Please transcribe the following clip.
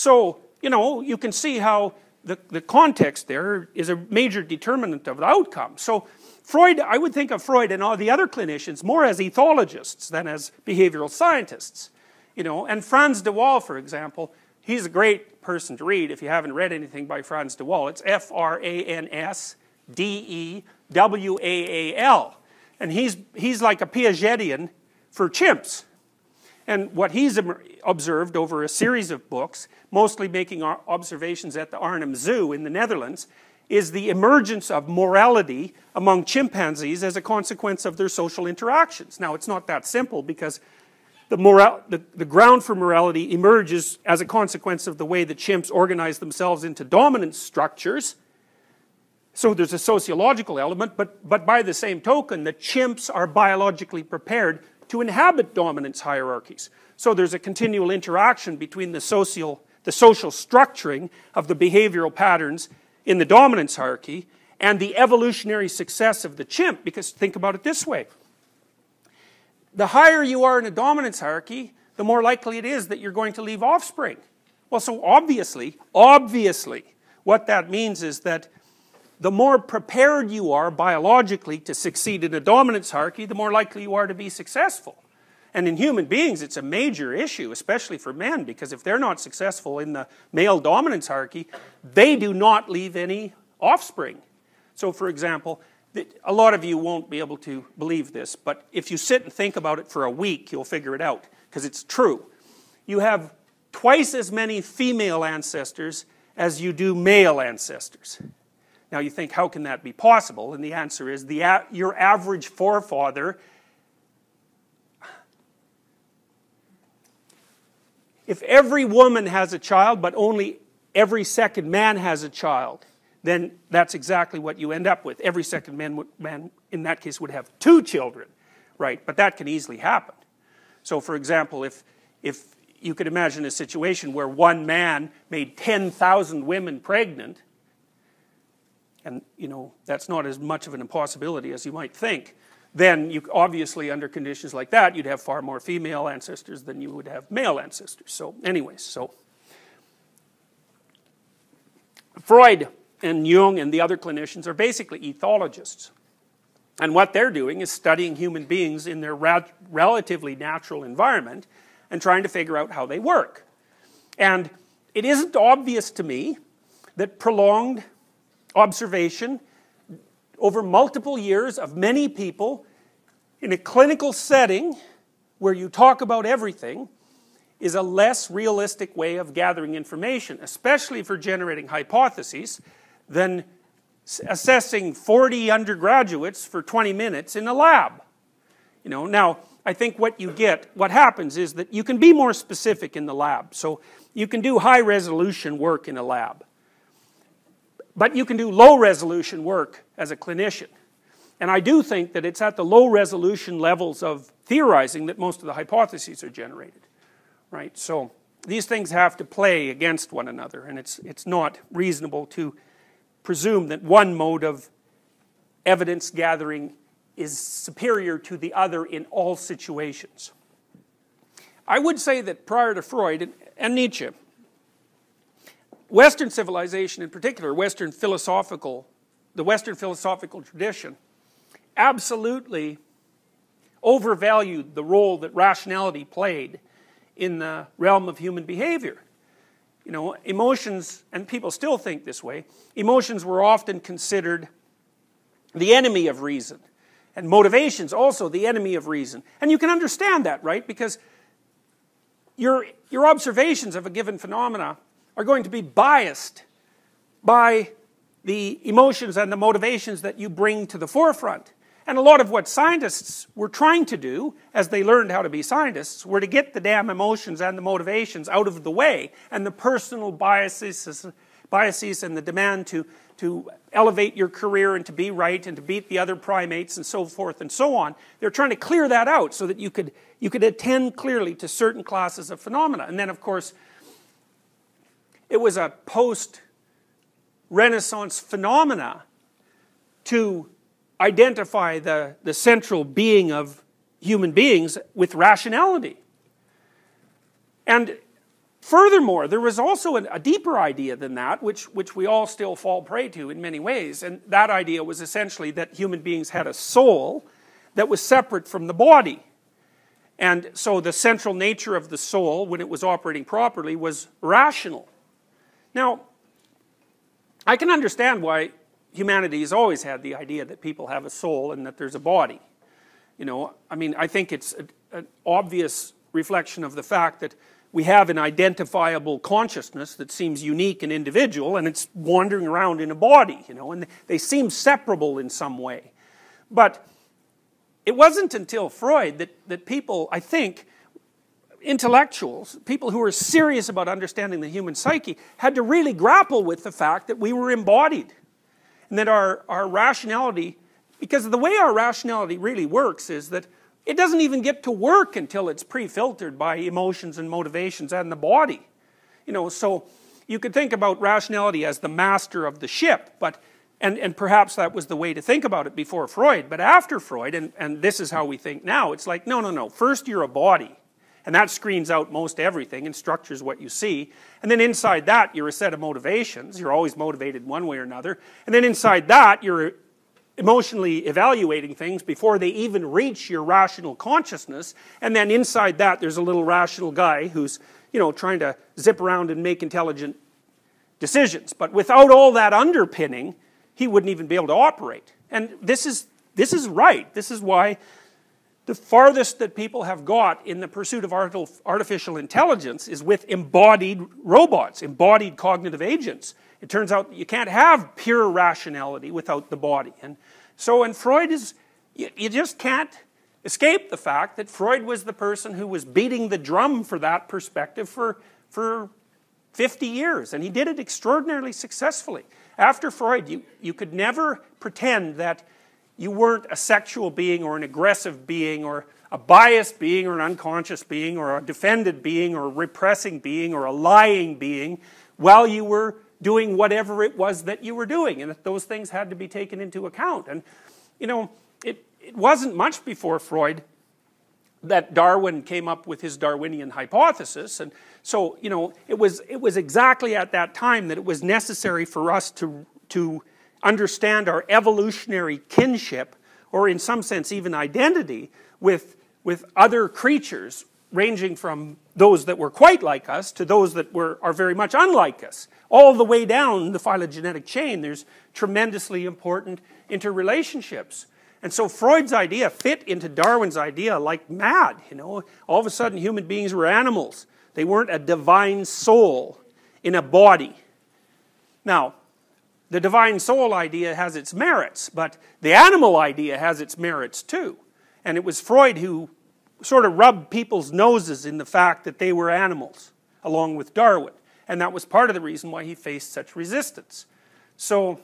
So, you know, you can see how the context there is a major determinant of the outcome. So Freud, I would think of Freud and all the other clinicians more as ethologists than as behavioral scientists. You know, and Frans de Waal, for example, he's a great person to read if you haven't read anything by Frans de Waal. It's Fransdewaal. And he's like a Piagetian for chimps. And what he's observed over a series of books, mostly making observations at the Arnhem Zoo in the Netherlands, is the emergence of morality among chimpanzees as a consequence of their social interactions. Now, it's not that simple, because the ground for morality emerges as a consequence of the way that chimps organize themselves into dominance structures. So there's a sociological element, but by the same token, the chimps are biologically prepared to inhabit dominance hierarchies. So there's a continual interaction between the social structuring of the behavioral patterns in the dominance hierarchy and the evolutionary success of the chimp. Because think about it this way. The higher you are in a dominance hierarchy, the more likely it is that you're going to leave offspring. Well, so obviously, what that means is that the more prepared you are biologically to succeed in a dominance hierarchy, the more likely you are to be successful. And in human beings, it's a major issue, especially for men, because if they're not successful in the male dominance hierarchy, they do not leave any offspring. So, for example, a lot of you won't be able to believe this, but if you sit and think about it for a week, you'll figure it out, because it's true. You have twice as many female ancestors as you do male ancestors. Now you think, how can that be possible? And the answer is, your average forefather, if every woman has a child, but only every second man has a child, then that's exactly what you end up with. Every second man in that case would have 2 children, right? But that can easily happen. So for example, if you could imagine a situation where one man made 10,000 women pregnant, and you know, that's not as much of an impossibility as you might think, then you obviously, under conditions like that, you'd have far more female ancestors than you would have male ancestors. So anyways, so Freud and Jung and the other clinicians are basically ethologists. And what they're doing is studying human beings in their relatively natural environment and trying to figure out how they work. And it isn't obvious to me that prolonged observation over multiple years of many people in a clinical setting where you talk about everything is a less realistic way of gathering information, especially for generating hypotheses, than assessing 40 undergraduates for 20 minutes in a lab. You know, now, I think what happens is that you can be more specific in the lab. So you can do high resolution work in a lab. But you can do low resolution work as a clinician. And I do think that it's at the low resolution levels of theorizing that most of the hypotheses are generated. Right? So these things have to play against one another, and it's not reasonable to presume that one mode of evidence gathering is superior to the other in all situations. I would say that prior to Freud and Nietzsche, Western civilization in particular, the Western philosophical tradition, absolutely overvalued the role that rationality played in the realm of human behavior. You know, emotions, and people still think this way, emotions were often considered the enemy of reason. And motivations also the enemy of reason. And you can understand that, right? Because your observations of a given phenomena are going to be biased by the emotions and the motivations that you bring to the forefront. And a lot of what scientists were trying to do, as they learned how to be scientists, were to get the damn emotions and the motivations out of the way, and the personal biases and the demand to elevate your career and to be right and to beat the other primates and so forth and so on. They're trying to clear that out so that you could attend clearly to certain classes of phenomena. And then, of course, it was a post-Renaissance phenomena to identify the central being of human beings with rationality. And furthermore, there was also a deeper idea than that, which we all still fall prey to in many ways, and that idea was essentially that human beings had a soul that was separate from the body. And so the central nature of the soul, when it was operating properly, was rational. Now, I can understand why humanity has always had the idea that people have a soul and that there's a body. You know, I mean, I think it's an obvious reflection of the fact that we have an identifiable consciousness that seems unique and individual, and it's wandering around in a body, you know, and they seem separable in some way. But it wasn't until Freud that people, I think, intellectuals, people who were serious about understanding the human psyche, had to really grapple with the fact that we were embodied. And that our rationality, because the way our rationality really works is that it doesn't even get to work until it's pre-filtered by emotions and motivations and the body. You know, so you could think about rationality as the master of the ship, but and perhaps that was the way to think about it before Freud, but after Freud, and this is how we think now, it's like, no, first you're a body, and that screens out most everything and structures what you see, and then inside that you're a set of motivations, you're always motivated one way or another, and then inside that you're emotionally evaluating things before they even reach your rational consciousness, and then inside that there's a little rational guy who's, you know, trying to zip around and make intelligent decisions. But without all that underpinning, he wouldn't even be able to operate. And this is right. This is why the farthest that people have got in the pursuit of artificial intelligence is with embodied robots, embodied cognitive agents. It turns out you can't have pure rationality without the body. And so, and Freud is, you just can't escape the fact that Freud was the person who was beating the drum for that perspective for 50 years. And he did it extraordinarily successfully. After Freud, you could never pretend that you weren't a sexual being or an aggressive being or a biased being or an unconscious being or a defended being or a repressing being or a lying being while you were doing whatever it was that you were doing, and that those things had to be taken into account. And, you know, it wasn't much before Freud that Darwin came up with his Darwinian hypothesis, and so, you know, it was exactly at that time that it was necessary for us to understand our evolutionary kinship, or in some sense even identity, with other creatures, ranging from those that were quite like us to those that are very much unlike us. All the way down the phylogenetic chain, there's tremendously important interrelationships. And so Freud's idea fit into Darwin's idea like mad, you know. All of a sudden human beings were animals. They weren't a divine soul in a body. Now, the divine soul idea has its merits, but the animal idea has its merits too. And it was Freud who sort of rubbed people's noses in the fact that they were animals, along with Darwin. And that was part of the reason why he faced such resistance. So